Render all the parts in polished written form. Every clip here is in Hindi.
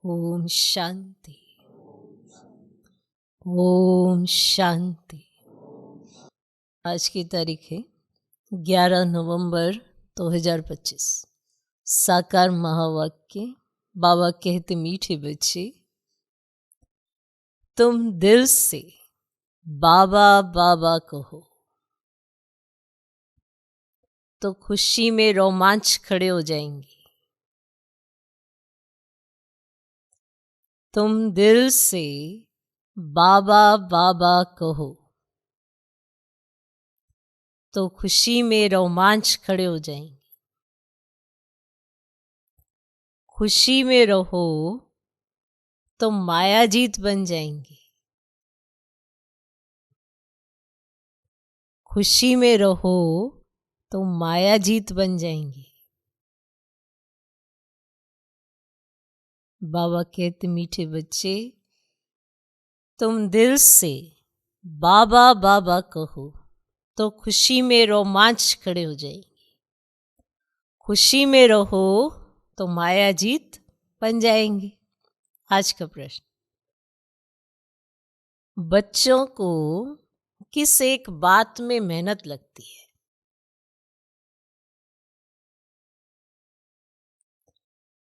ओम शांति। ओम शांति। आज की तारीख है 11 नवंबर 2025। साकार महावाक्य। बाबा कहते मीठे बच्चे, तुम दिल से बाबा बाबा कहो तो खुशी में रोमांच खड़े हो जाएंगे। तुम दिल से बाबा बाबा कहो तो खुशी में रोमांच खड़े हो जाएंगे। खुशी में रहो तो मायाजीत बन जाएंगे। खुशी में रहो तो मायाजीत बन जाएंगे। बाबा कहते मीठे बच्चे, तुम दिल से बाबा बाबा कहो तो खुशी में रोमांच खड़े हो जाएंगे। खुशी में रहो तो मायाजीत बन जाएंगे। आज का प्रश्न, बच्चों को किस एक बात में मेहनत लगती है?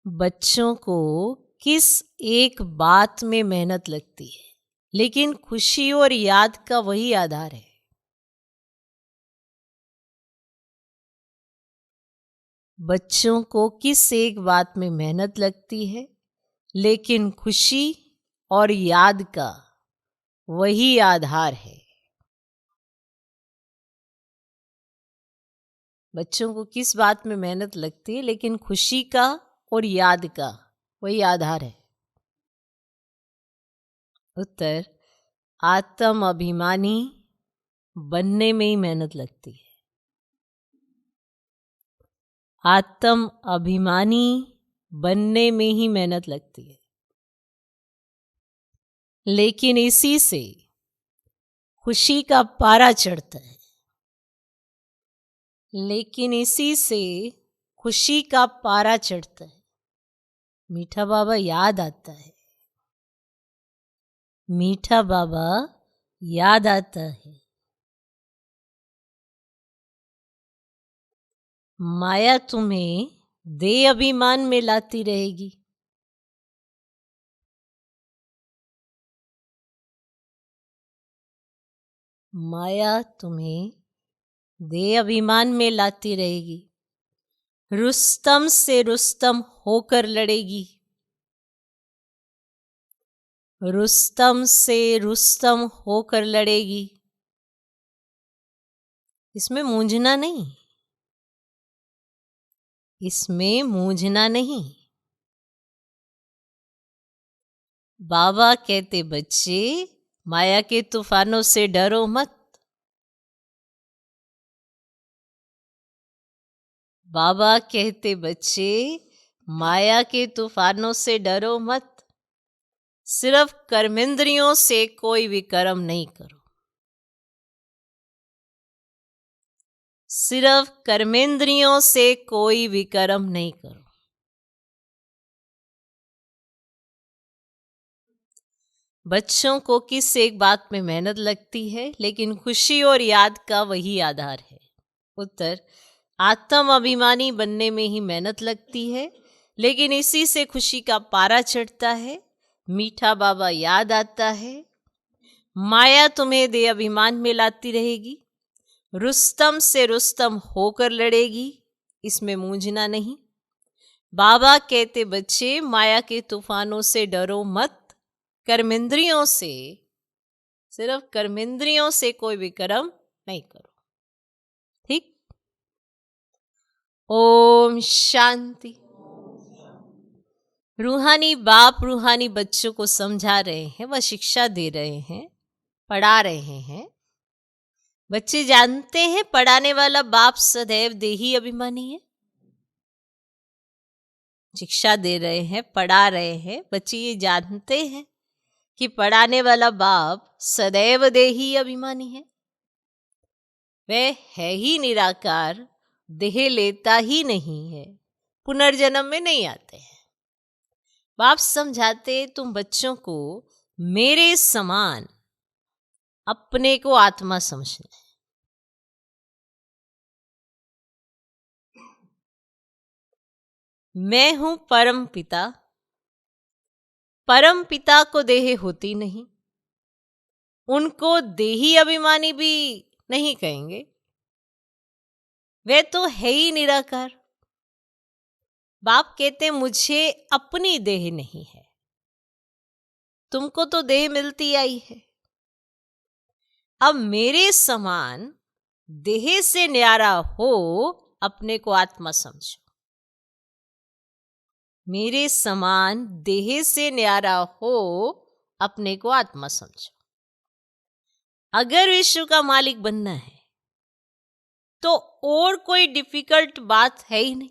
बच्चों को किस एक बात में मेहनत लगती है, लेकिन खुशी और याद का वही आधार है। बच्चों को किस एक बात में मेहनत लगती है, लेकिन खुशी और याद का वही आधार है। बच्चों को किस बात में मेहनत लगती है, लेकिन खुशी का और याद का वही आधार है। उत्तर, आत्म अभिमानी बनने में ही मेहनत लगती है। आत्म अभिमानी बनने में ही मेहनत लगती है, लेकिन इसी से खुशी का पारा चढ़ता है। लेकिन इसी से खुशी का पारा चढ़ता है। मीठा बाबा याद आता है। मीठा बाबा याद आता है। माया तुम्हें देह अभिमान में लाती रहेगी। माया तुम्हें देह अभिमान में लाती रहेगी। रुस्तम से रुस्तम होकर लड़ेगी। रुस्तम से रुस्तम होकर लड़ेगी। इसमें मूंझना नहीं। इसमें मूंझना नहीं। बाबा कहते बच्चे, माया के तूफानों से डरो मत। बाबा कहते बच्चे, माया के तूफानों से डरो मत। सिर्फ कर्मेंद्रियों से कोई भी कर्म नहीं करो। सिर्फ कर्मेंद्रियों से कोई भी कर्म नहीं करो। बच्चों को किस एक बात में मेहनत लगती है, लेकिन खुशी और याद का वही आधार है। उत्तर, आत्म अभिमानी बनने में ही मेहनत लगती है, लेकिन इसी से खुशी का पारा चढ़ता है। मीठा बाबा याद आता है। माया तुम्हें दे अभिमान में लाती रहेगी। रुस्तम से रुस्तम होकर लड़ेगी। इसमें मूंझना नहीं। बाबा कहते बच्चे, माया के तूफानों से डरो मत। कर्मेंद्रियों से, सिर्फ कर्मेंद्रियों से कोई भी कर्म नहीं करो। ठीक। ओम शांति। रूहानी बाप रूहानी बच्चों को समझा रहे हैं, वह शिक्षा दे रहे हैं, पढ़ा रहे हैं। बच्चे जानते हैं पढ़ाने वाला बाप सदैव देही अभिमानी है। शिक्षा दे रहे हैं, पढ़ा रहे हैं। बच्चे ये जानते हैं कि पढ़ाने वाला बाप सदैव देही अभिमानी है। वह है ही निराकार, देह लेता ही नहीं है, पुनर्जन्म में नहीं आते हैं। बाप समझाते तुम बच्चों को मेरे समान अपने को आत्मा समझना है। मैं हूं परम पिता, परम पिता को देह होती नहीं, उनको देही अभिमानी भी नहीं कहेंगे, वे तो है ही निराकार। बाप कहते मुझे अपनी देह नहीं है, तुमको तो देह मिलती आई है। अब मेरे समान देह से न्यारा हो अपने को आत्मा समझो। मेरे समान देह से न्यारा हो अपने को आत्मा समझो। अगर विश्व का मालिक बनना है तो और कोई डिफिकल्ट बात है ही नहीं।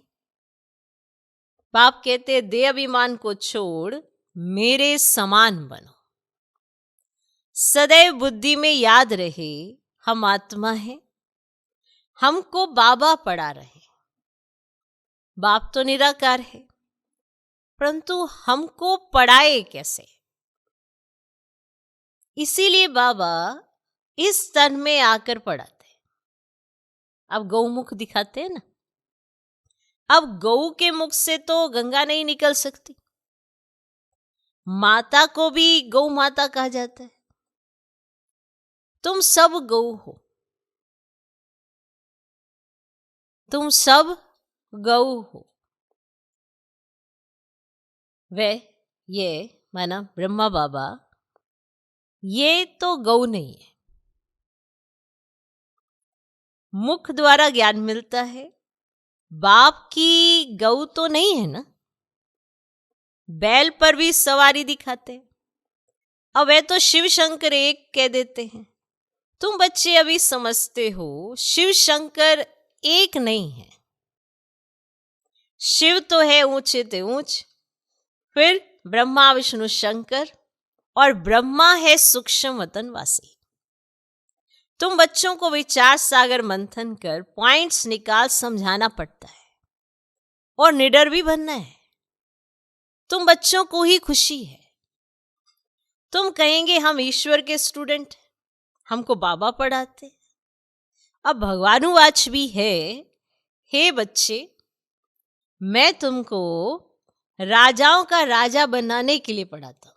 बाप कहते देह अभिमान को छोड़ मेरे समान बनो। सदैव बुद्धि में याद रहे हम आत्मा हैं, हमको बाबा पढ़ा रहे। बाप तो निराकार है, परंतु हमको पढ़ाए कैसे? इसीलिए बाबा इस तन में आकर पढ़ाते हैं। अब गौमुख दिखाते हैं ना, अब गौ के मुख से तो गंगा नहीं निकल सकती, माता को भी गौ माता कहा जाता है। तुम सब गौ हो, तुम सब गौ हो। वे ये माना ब्रह्मा बाबा, ये तो गौ नहीं है। मुख द्वारा ज्ञान मिलता है, बाप की गौ तो नहीं है ना। बैल पर भी सवारी दिखाते हैं। अब वे तो शिव शंकर एक कह देते हैं। तुम बच्चे अभी समझते हो शिव शंकर एक नहीं है। शिव तो है ऊंचे ते ऊंच, फिर ब्रह्मा विष्णु शंकर, और ब्रह्मा है सूक्ष्म वतनवासी। तुम बच्चों को विचार सागर मंथन कर पॉइंट्स निकाल समझाना पड़ता है और निडर भी बनना है। तुम बच्चों को ही खुशी है। तुम कहेंगे हम ईश्वर के स्टूडेंट, हमको बाबा पढ़ाते। अब भगवानुवाच भी है, हे बच्चे मैं तुमको राजाओं का राजा बनाने के लिए पढ़ाता हूं।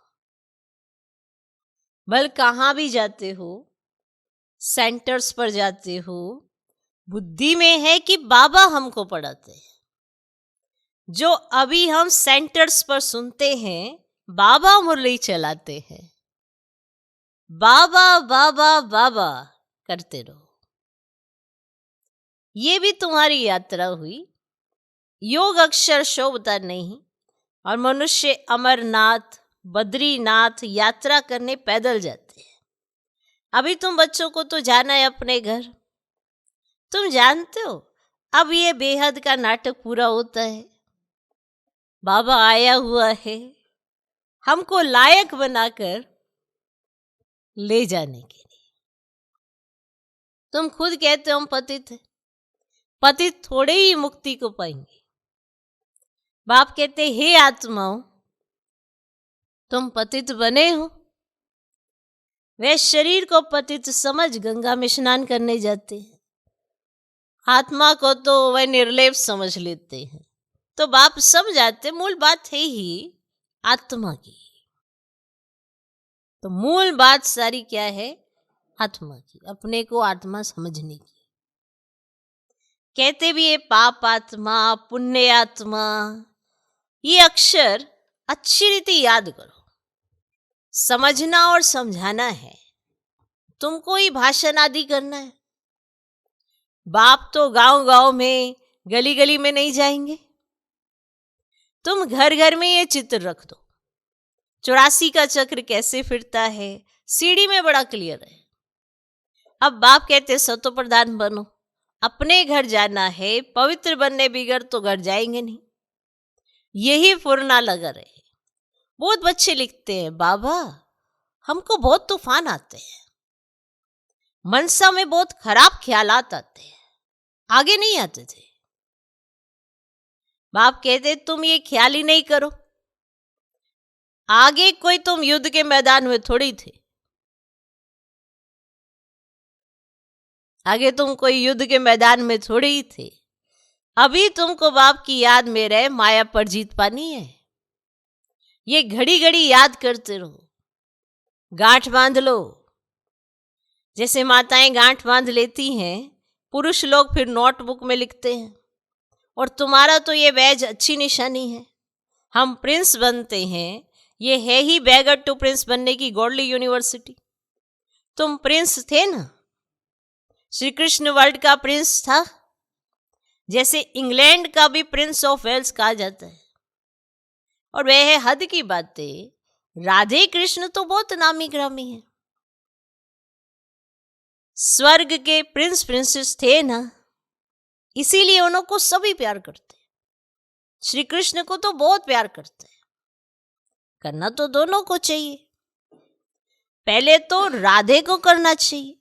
भल कहां भी जाते हो, सेंटर्स पर जाते हो, बुद्धि में है कि बाबा हमको पढ़ाते हैं। जो अभी हम सेंटर्स पर सुनते हैं, बाबा मुरली चलाते हैं। बाबा बाबा बाबा करते रहो। ये भी तुम्हारी यात्रा हुई। योग अक्षर शोभता नहीं, और मनुष्य अमरनाथ बद्रीनाथ यात्रा करने पैदल जाते हैं। अभी तुम बच्चों को तो जाना है अपने घर। तुम जानते हो अब ये बेहद का नाटक पूरा होता है। बाबा आया हुआ है हमको लायक बनाकर ले जाने के लिए। तुम खुद कहते हो हम पतित हैं, पतित थोड़े ही मुक्ति को पाएंगे। बाप कहते हे आत्माओं तुम पतित बने हो। वे शरीर को पतित समझ गंगा में स्नान करने जाते हैं, आत्मा को तो वह निर्लेप समझ लेते हैं। तो बाप समझाते मूल बात है ही आत्मा की। तो मूल बात सारी क्या है? आत्मा की, अपने को आत्मा समझने की। कहते भी है पाप आत्मा पुण्य आत्मा, ये अक्षर अच्छी रीति याद करो। समझना और समझाना है, तुमको ही भाषण आदि करना है। बाप तो गांव गांव में गली गली में नहीं जाएंगे। तुम घर घर में ये चित्र रख दो, 84 का चक्र कैसे फिरता है, सीढ़ी में बड़ा क्लियर है। अब बाप कहते सतो प्रधान बनो, अपने घर जाना है, पवित्र बनने बिगड़ तो घर जाएंगे नहीं। यही फुरना लगा रहे। बहुत बच्चे लिखते हैं बाबा हमको बहुत तूफान आते हैं, मनसा में बहुत खराब ख्यालात आते हैं, आगे नहीं आते थे। बाप कहते तुम ये ख्याल ही नहीं करो, आगे कोई तुम युद्ध के मैदान में थोड़ी थे। आगे तुम कोई युद्ध के मैदान में थोड़ी ही थे। अभी तुमको बाप की याद में रहे माया पर जीत पानी है। ये घड़ी घड़ी याद करते रहो, गांठ बांध लो। जैसे माताएं गांठ बांध लेती हैं, पुरुष लोग फिर नोटबुक में लिखते हैं। और तुम्हारा तो ये बैज अच्छी निशानी है। हम प्रिंस बनते हैं, ये है ही बैगर टू प्रिंस बनने की गॉडली यूनिवर्सिटी। तुम प्रिंस थे ना, श्री कृष्ण वर्ल्ड का प्रिंस था, जैसे इंग्लैंड का भी प्रिंस ऑफ वेल्स कहा जाता है। और वह है हद की बातें। राधे कृष्ण तो बहुत नामी ग्रामी है, स्वर्ग के प्रिंस प्रिंसेस थे ना, इसीलिए उनको सभी प्यार करते। श्री कृष्ण को तो बहुत प्यार करते हैं। करना तो दोनों को चाहिए, पहले तो राधे को करना चाहिए,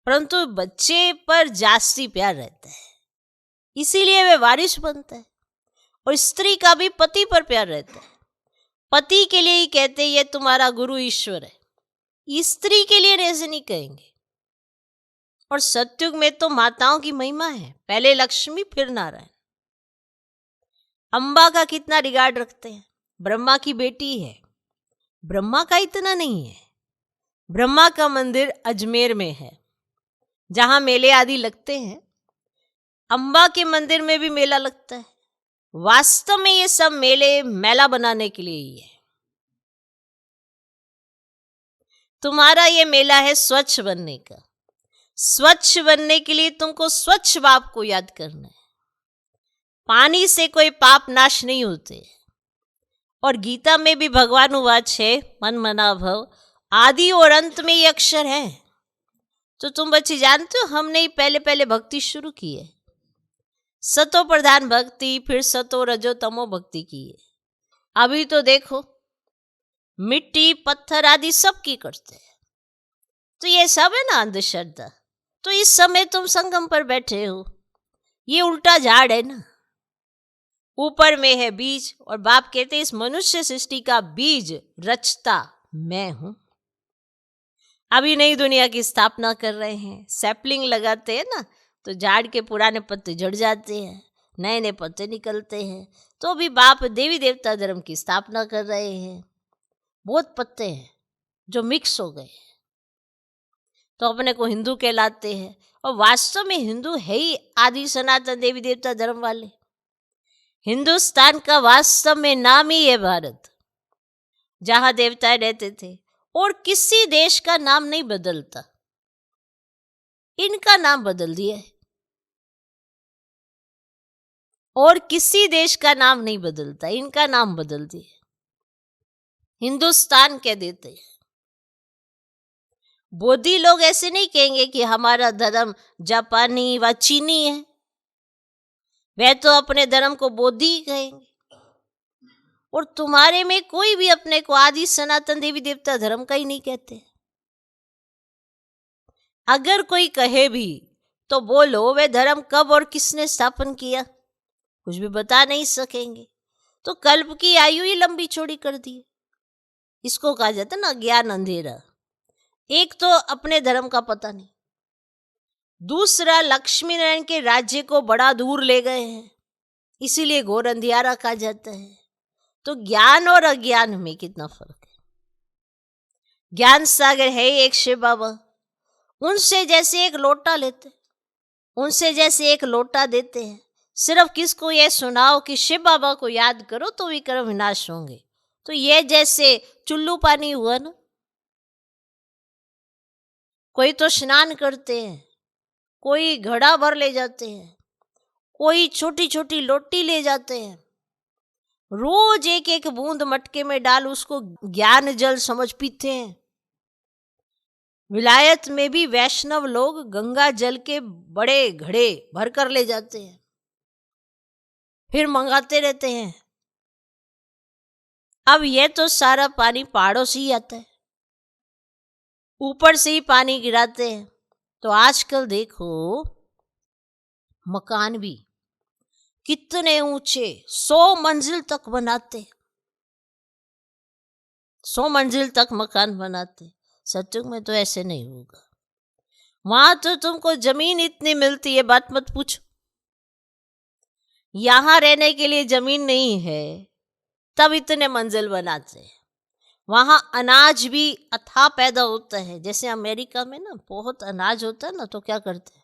परंतु बच्चे पर जास्ती प्यार रहता है, इसीलिए वे वारिस बनता है। और स्त्री का भी पति पर प्यार रहता है। पति के लिए ही कहते ये तुम्हारा गुरु ईश्वर है, स्त्री के लिए ऐसे नहीं कहेंगे। और सतयुग में तो माताओं की महिमा है, पहले लक्ष्मी फिर नारायण। अम्बा का कितना रिगार्ड रखते हैं, ब्रह्मा की बेटी है। ब्रह्मा का इतना नहीं है। ब्रह्मा का मंदिर अजमेर में है, जहां मेले आदि लगते हैं। अम्बा के मंदिर में भी मेला लगता है। वास्तव में ये सब मेले मेला बनाने के लिए ही है। तुम्हारा ये मेला है स्वच्छ बनने का। स्वच्छ बनने के लिए तुमको स्वच्छ बाप को याद करना है। पानी से कोई पाप नाश नहीं होते। और गीता में भी भगवान उवाच है, मन मना भव, आदि और अंत में ये अक्षर है। तो तुम बच्चे जानते हो, हमने ही पहले पहले भक्ति शुरू की है। सतो प्रधान भक्ति, फिर सतो रजो तमो भक्ति की है। अभी तो देखो मिट्टी पत्थर आदि सब की करते हैं। तो ये सब है ना अंधश्रद्धा। तो इस समय तुम संगम पर बैठे हो, ये उल्टा झाड़ है ना, ऊपर में है बीज। और बाप कहते हैं इस मनुष्य सृष्टि का बीज रचता मैं हूं। अभी नई दुनिया की स्थापना कर रहे हैं, सैपलिंग लगाते हैं ना, तो झाड़ के पुराने पत्ते झड़ जाते हैं, नए नए पत्ते निकलते हैं। तो भी बाप देवी देवता धर्म की स्थापना कर रहे हैं। बहुत पत्ते हैं जो मिक्स हो गए, तो अपने को हिंदू कहलाते हैं। और वास्तव में हिंदू है ही आदि सनातन देवी देवता धर्म वाले। हिंदुस्तान का वास्तव में नाम ही है भारत, जहां देवता रहते थे। और किसी देश का नाम नहीं बदलता, इनका नाम बदल दिया है। और किसी देश का नाम नहीं बदलता, इनका नाम बदल दिया, हिंदुस्तान कह देते हैं। बोधी लोग ऐसे नहीं कहेंगे कि हमारा धर्म जापानी व चीनी है, वे तो अपने धर्म को बोधी कहेंगे। और तुम्हारे में कोई भी अपने को आदि सनातन देवी देवता धर्म का ही नहीं कहते। अगर कोई कहे भी तो बोलो वे धर्म कब और किसने स्थापन किया, कुछ भी बता नहीं सकेंगे। तो कल्प की आयु ही लंबी चौड़ी कर दी। इसको कहा जाता है ना ज्ञान अंधेरा। एक तो अपने धर्म का पता नहीं, दूसरा लक्ष्मी नारायण के राज्य को बड़ा दूर ले गए हैं, इसीलिए घोर अंधियारा कहा जाता है। तो ज्ञान और अज्ञान में कितना फर्क है। ज्ञान सागर है एक शिव बाबा, उनसे जैसे एक लोटा लेते, उनसे जैसे एक लोटा देते हैं। सिर्फ किसको ये सुनाओ कि शिव बाबा को याद करो तो विक्रम विनाश होंगे। तो ये जैसे चुल्लू पानी हुआ ना, कोई तो स्नान करते हैं, कोई घड़ा भर ले जाते हैं, कोई छोटी छोटी लोटी ले जाते हैं, रोज एक एक बूंद मटके में डाल उसको ज्ञान जल समझ पीते हैं। विलायत में भी वैष्णव लोग गंगा जल के बड़े घड़े भर कर ले जाते हैं, फिर मंगाते रहते हैं। अब यह तो सारा पानी पहाड़ों से ही आता है, ऊपर से ही पानी गिराते हैं। तो आजकल देखो मकान भी कितने ऊंचे 100 मंजिल तक बनाते, 100 मंजिल तक मकान बनाते। सत्युग में तो ऐसे नहीं होगा। वहां तो तुमको जमीन इतनी मिलती है, बात मत पूछो। यहां रहने के लिए जमीन नहीं है, तब इतने मंजिल बनाते हैं। वहां अनाज भी अथाह पैदा होता है। जैसे अमेरिका में ना बहुत अनाज होता है ना, तो क्या करते हैं,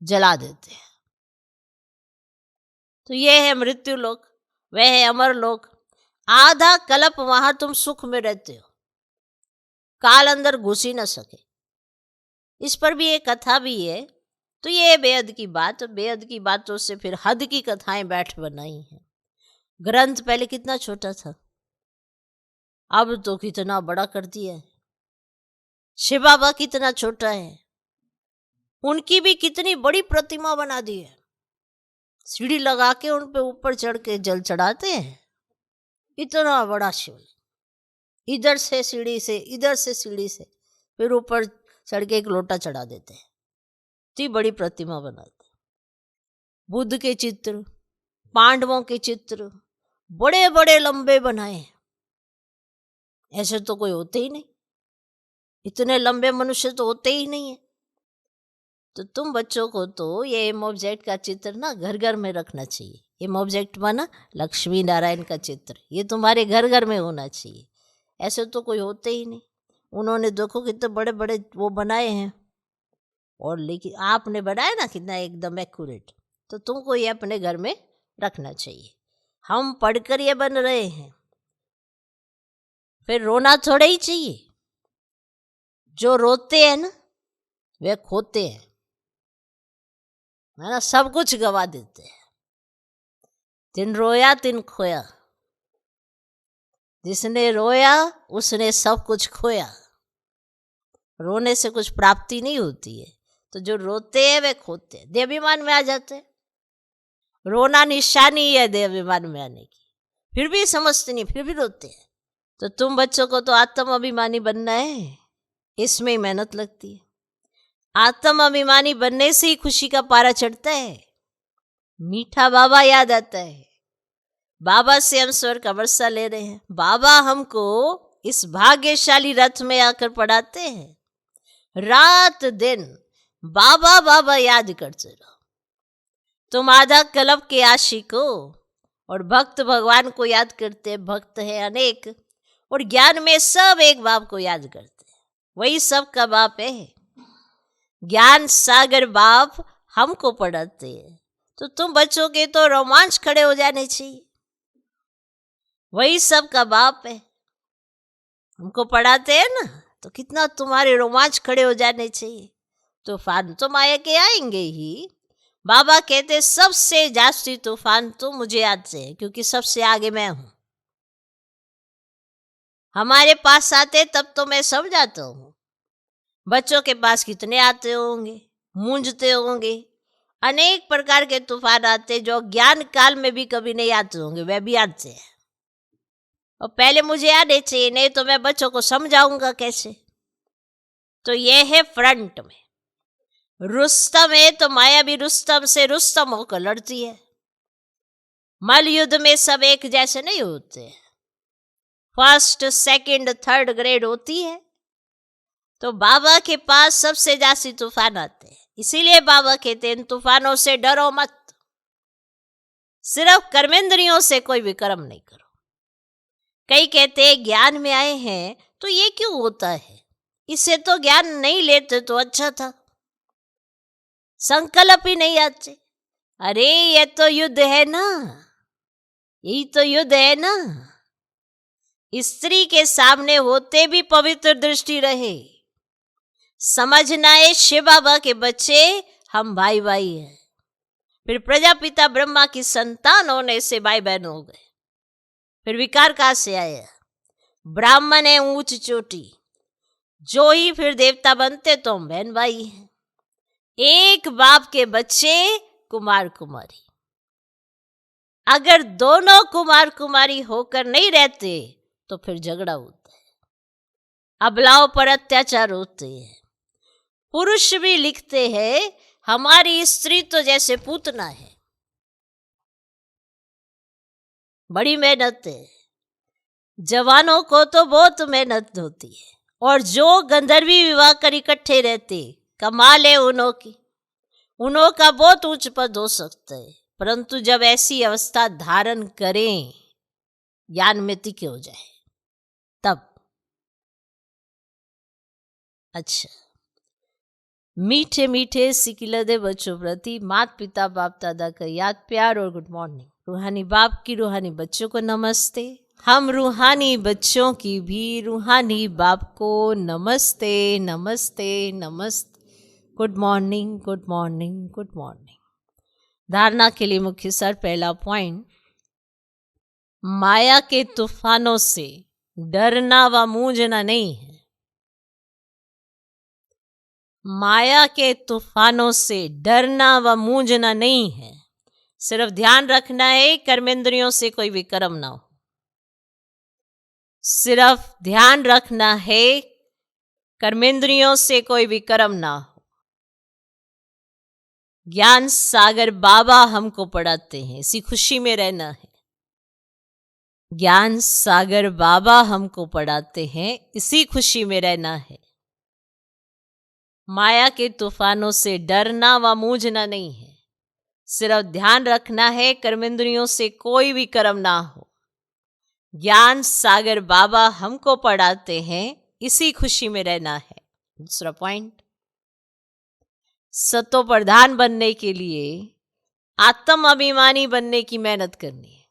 जला देते हैं। तो ये है मृत्यु लोक, वह है अमर लोक। आधा कल्प वहां तुम सुख में रहते हो, काल अंदर घुस ही ना सके। इस पर भी एक कथा भी है। तो ये बेहद की बात, बेहद की बातों से फिर हद की कथाएं बैठ बनाई हैं। ग्रंथ पहले कितना छोटा था, अब तो कितना बड़ा कर दिया है। शिव बाबा कितना छोटा है, उनकी भी कितनी बड़ी प्रतिमा बना दी है। सीढ़ी लगा के उन पे ऊपर चढ़ के जल चढ़ाते हैं। इतना बड़ा शिव, इधर से सीढ़ी से, इधर से सीढ़ी से, फिर ऊपर चढ़ के एक लोटा चढ़ा देते हैं। इतनी बड़ी प्रतिमा बनाते हैं। बुद्ध के चित्र, पांडवों के चित्र बड़े बड़े लंबे बनाए। ऐसे तो कोई होते ही नहीं, इतने लंबे मनुष्य तो होते ही नहीं है। तो तुम बच्चों को तो ये एम ऑब्जेक्ट का चित्र ना घर घर में रखना चाहिए। एम ऑब्जेक्ट माना लक्ष्मी नारायण का चित्र, ये तुम्हारे घर घर में होना चाहिए। ऐसे तो कोई होते ही नहीं। उन्होंने देखो कितने बड़े बड़े वो बनाए हैं, और लेकिन आपने बनाया ना कितना एकदम एक्यूरेट। तो तुमको ये अपने घर में रखना चाहिए। हम पढ़कर ये बन रहे हैं, फिर रोना थोड़ा ही चाहिए। जो रोते हैं ना वे खोते हैं, है ना, सब कुछ गवा देते हैं। तिन रोया तिन खोया, जिसने रोया उसने सब कुछ खोया। रोने से कुछ प्राप्ति नहीं होती है। तो जो रोते हैं वे खोते हैं, देहाभिमान में आ जाते हैं। रोना निशानी है देहाभिमान में आने की, फिर भी समझते नहीं, फिर भी रोते हैं। तो तुम बच्चों को तो आत्म अभिमानी बनना है, इसमें ही मेहनत लगती है। आत्म अभिमानी बनने से ही खुशी का पारा चढ़ता है। मीठा बाबा याद आता है। बाबा से हम स्वर का वर्षा ले रहे हैं। बाबा हमको इस भाग्यशाली रथ में आकर पढ़ाते हैं। रात दिन बाबा बाबा याद करते रहो। तुम आधा कल्प के आशिक हो, और भक्त भगवान को याद करते हैं। भक्त है अनेक, और ज्ञान में सब एक बाप को याद करते हैं। वही सबका बाप है। ज्ञान सागर बाप हमको पढ़ाते हैं। तो तुम बच्चों के तो रोमांच खड़े हो जाने चाहिए। वही सबका बाप है, हमको पढ़ाते हैं ना, तो कितना तुम्हारे रोमांच खड़े हो जाने चाहिए। तूफान तो माया के आएंगे ही। बाबा कहते सबसे जास्ती तूफान तो मुझे याद से है, क्योंकि सबसे आगे मैं हूं। हमारे पास आते तब तो मैं समझ जाता हूं। बच्चों के पास कितने आते होंगे, मूंझते होंगे। अनेक प्रकार के तूफान आते जो ज्ञान काल में भी कभी नहीं आते होंगे, वह भी आते हैं। और पहले मुझे आने चाहिए, नहीं तो मैं बच्चों को समझाऊंगा कैसे। तो ये है फ्रंट में। रुस्तम है तो माया भी रुस्तम से रुस्तम होकर लड़ती है। मल युद्ध में सब एक जैसे नहीं होते, फर्स्ट सेकंड थर्ड ग्रेड होती है। तो बाबा के पास सबसे जास्ती तूफान आते हैं। इसीलिए बाबा कहते हैं इन तूफानों से डरो मत, सिर्फ कर्मेंद्रियों से कोई भी कर्म नहीं करो। कई कहते हैं ज्ञान में आए हैं तो ये क्यों होता है, इससे तो ज्ञान नहीं लेते तो अच्छा था, संकल्प ही नहीं आते। अरे ये तो युद्ध है ना, यही तो युद्ध है ना। स्त्री के सामने होते भी पवित्र दृष्टि रहे। समझना है शिव बाबा के बच्चे हम भाई भाई हैं। फिर प्रजापिता ब्रह्मा की संतान होने से भाई बहन हो गए। फिर विकार कहां से आया, ब्राह्मण है ऊंच चोटी, जो ही फिर देवता बनते तो हम बहन भाई हैं। एक बाप के बच्चे कुमार कुमारी। अगर दोनों कुमार कुमारी होकर नहीं रहते तो फिर झगड़ा होता है, अबलाओं पर अत्याचार होते हैं। पुरुष भी लिखते हैं हमारी स्त्री तो जैसे पूतना है, बड़ी मेहनत है। जवानों को तो बहुत मेहनत होती है, और जो गंधर्वी विवाह कर इकट्ठे रहते, कमाल है उन्हों की। उन्हों का बहुत उच्च पद हो सकता है, परंतु जब ऐसी अवस्था धारण करें, ज्ञान में तिके हो जाए, तब। अच्छा, मीठे मीठे सिकिलदे बच्चों प्रति माता पिता बाप दादा का याद प्यार और गुड मॉर्निंग। रूहानी बाप की रूहानी बच्चों को नमस्ते। हम रूहानी बच्चों की भी रूहानी बाप को नमस्ते नमस्ते नमस्ते। Good morning good morning good morning. धारणा के लिए मुख्य सार। पहला पॉइंट, माया के तूफानों से डरना व मूंझना नहीं है। माया के तूफानों से डरना व मूंझना नहीं है। सिर्फ ध्यान रखना है कर्मेंद्रियों से कोई विक्रम ना हो। सिर्फ ध्यान रखना है कर्मेंद्रियों से कोई विक्रम ना हो। ज्ञान सागर बाबा हमको पढ़ाते हैं, इसी खुशी में रहना है। ज्ञान सागर बाबा हमको पढ़ाते हैं, इसी खुशी में रहना है। माया के तूफानों से डरना व मूंझना नहीं है। सिर्फ ध्यान रखना है कर्मेंद्रियों से कोई भी कर्म ना हो। ज्ञान सागर बाबा हमको पढ़ाते हैं, इसी खुशी में रहना है। दूसरा पॉइंट, सतो प्रधान बनने के लिए आत्म अभिमानी बनने की मेहनत करनी है।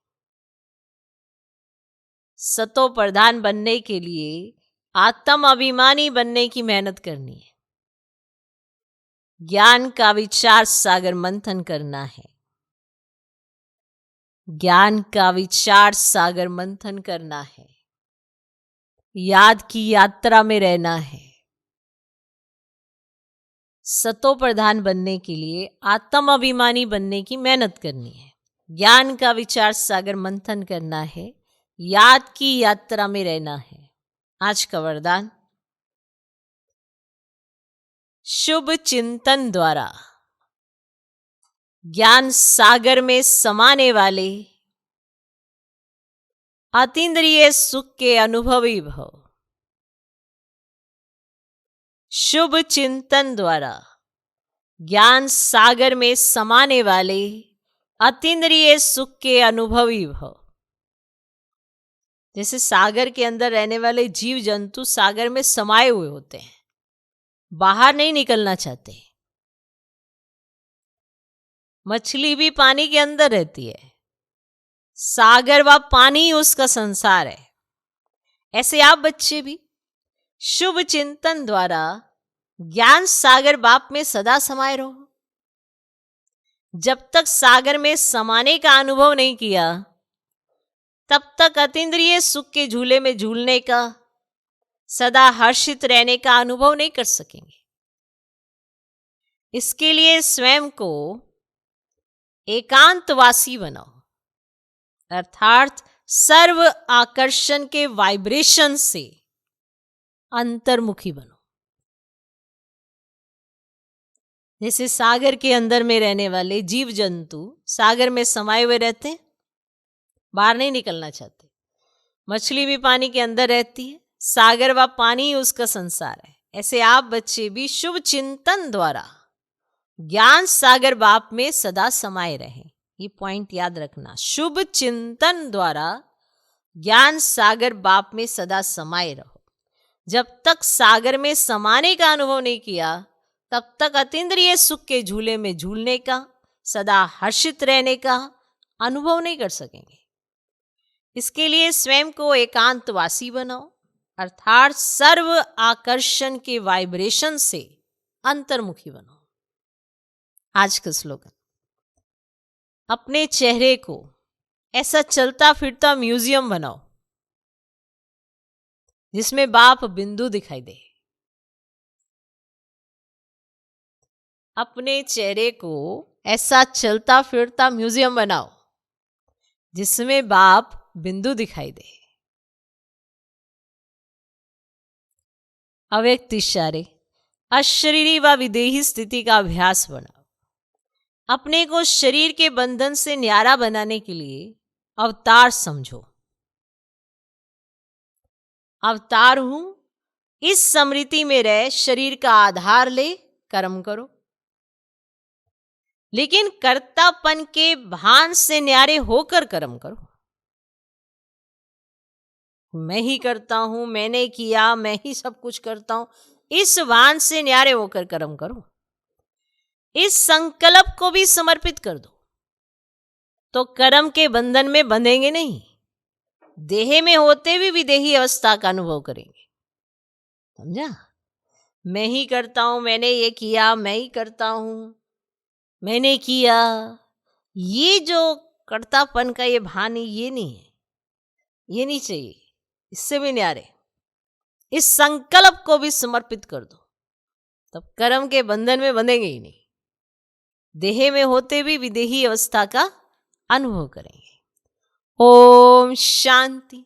सतो प्रधान बनने के लिए आत्म अभिमानी बनने की मेहनत करनी है। ज्ञान का विचार सागर मंथन करना है। ज्ञान का विचार सागर मंथन करना है। याद की यात्रा में रहना है। सतो प्रधान बनने के लिए आत्म अभिमानी बनने की मेहनत करनी है। ज्ञान का विचार सागर मंथन करना है। याद की यात्रा में रहना है। आज का वरदान, शुभ चिंतन द्वारा ज्ञान सागर में समाने वाले अतीन्द्रिय सुख के अनुभवी भव। शुभ चिंतन द्वारा ज्ञान सागर में समाने वाले अतीन्द्रिय सुख के अनुभवी भव। जैसे सागर के अंदर रहने वाले जीव जंतु सागर में समाये हुए होते हैं, बाहर नहीं निकलना चाहते। मछली भी पानी के अंदर रहती है, सागर व पानी उसका संसार है। ऐसे आप बच्चे भी शुभ चिंतन द्वारा ज्ञान सागर बाप में सदा समाये रहो। जब तक सागर में समाने का अनुभव नहीं किया, तब तक अतीन्द्रिय सुख के झूले में झूलने का, सदा हर्षित रहने का अनुभव नहीं कर सकेंगे। इसके लिए स्वयं को एकांतवासी बनाओ, अर्थात सर्व आकर्षण के वाइब्रेशन से अंतर्मुखी बनो। जैसे सागर के अंदर में रहने वाले जीव जंतु सागर में समाये हुए रहते हैं, बाहर नहीं निकलना चाहते। मछली भी पानी के अंदर रहती है, सागर व पानी उसका संसार है। ऐसे आप बच्चे भी शुभ चिंतन द्वारा ज्ञान सागर बाप में सदा समाये रहें। ये पॉइंट याद रखना। शुभ चिंतन द्वारा ज्ञान सागर बाप में सदा समाये रहो। जब तक सागर में समाने का अनुभव नहीं किया, तब तक अतीन्द्रिय सुख के झूले में झूलने का, सदा हर्षित रहने का अनुभव नहीं कर सकेंगे। इसके लिए स्वयं को एकांतवासी बनाओ, अर्थात सर्व आकर्षण के वाइब्रेशन से अंतर्मुखी बनो। आज का स्लोगन, अपने चेहरे को ऐसा चलता फिरता म्यूजियम बनाओ जिसमें बाप बिंदु दिखाई दे। अपने चेहरे को ऐसा चलता फिरता म्यूजियम बनाओ जिसमें बाप बिंदु दिखाई दे। अव्यक्त इशारे अशरीरी व विदेही स्थिति का अभ्यास बनाओ। अपने को शरीर के बंधन से न्यारा बनाने के लिए अवतार समझो। अवतार हूं, इस स्मृति में रह, शरीर का आधार ले, कर्म करो। लेकिन कर्तापन के भान से न्यारे होकर कर्म करो। मैं ही करता हूं, मैंने किया, मैं ही सब कुछ करता हूं, इस भान से न्यारे होकर कर्म करो। इस संकल्प को भी समर्पित कर दो, तो कर्म के बंधन में बंधेंगे नहीं, देह में होते भी विदेही अवस्था का अनुभव करेंगे। समझा? मैं ही करता हूं, मैंने ये किया, मैं ही करता हूं, मैंने किया, ये जो कर्तापन का ये भान है, ये नहीं है, ये नहीं चाहिए। इससे भी न्यारे इस संकल्प को भी समर्पित कर दो, तब कर्म के बंधन में बंधेंगे ही नहीं, देह में होते भी विदेही अवस्था का अनुभव करेंगे। ओम शांति।